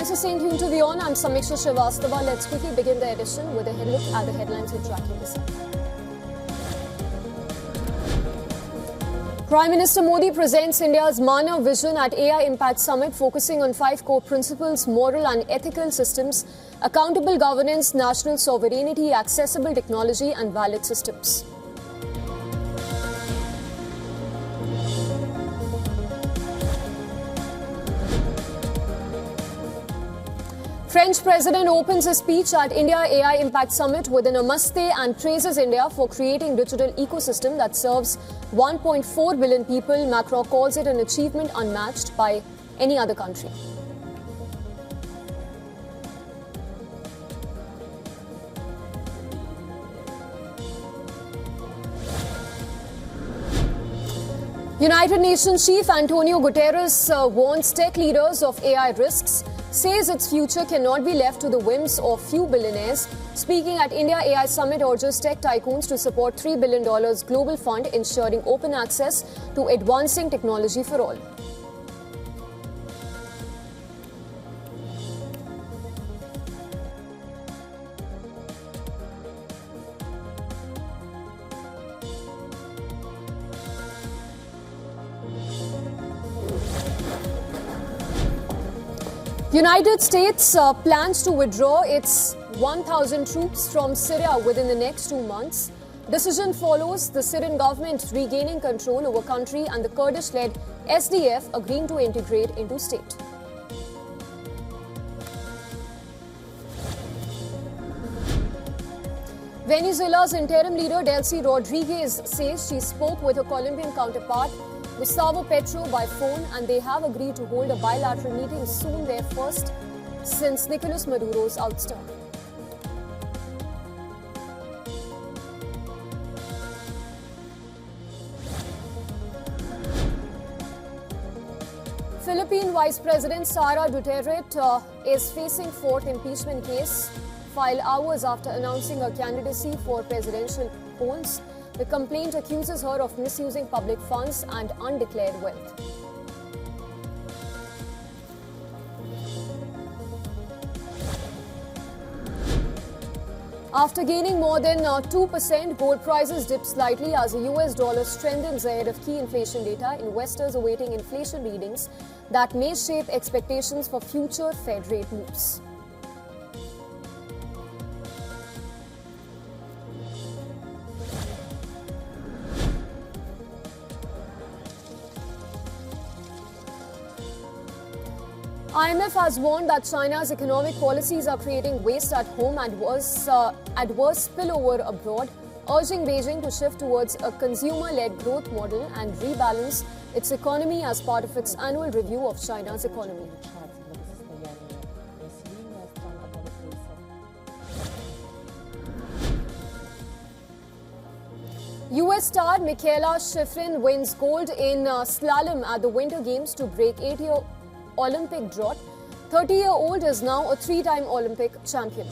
This is staying tuned to WION. I'm Samiksha Srivastava. Let's quickly begin the edition with a look at the headlines we're tracking this up. Prime Minister Modi presents India's Manav Vision at AI Impact Summit, focusing on 5 core principles: moral and ethical systems, accountable governance, national sovereignty, accessible technology and valid systems. French President opens his speech at India AI Impact Summit with a namaste and praises India for creating digital ecosystem that serves 1.4 billion people. Macron calls it an achievement unmatched by any other country. United Nations Chief Antonio Guterres warns tech leaders of AI risks, says its future cannot be left to the whims of few billionaires. Speaking at India AI Summit, urges tech tycoons to support $3 billion global fund ensuring open access to advancing technology for all. United States plans to withdraw its 1,000 troops from Syria within the next 2 months. Decision follows the Syrian government regaining control over country and the Kurdish-led SDF agreeing to integrate into state. Venezuela's interim leader Delcy Rodriguez says she spoke with her Colombian counterpart Gustavo Petro by phone and they have agreed to hold a bilateral meeting soon, their first since Nicolas Maduro's ouster. Philippine Vice President Sara Duterte is facing 4th impeachment case filed hours after announcing her candidacy for presidential polls. The complaint accuses her of misusing public funds and undeclared wealth. After gaining more than 2%, gold prices dipped slightly as the US dollar strengthens ahead of key inflation data. Investors awaiting inflation readings that may shape expectations for future Fed rate moves. IMF has warned that China's economic policies are creating waste at home and adverse spillover abroad, urging Beijing to shift towards a consumer-led growth model and rebalance its economy as part of its annual review of China's economy. US star Mikaela Shiffrin wins gold in slalom at the Winter Games to break 8-year Olympic drought. 30-year-old is now a 3-time Olympic champion.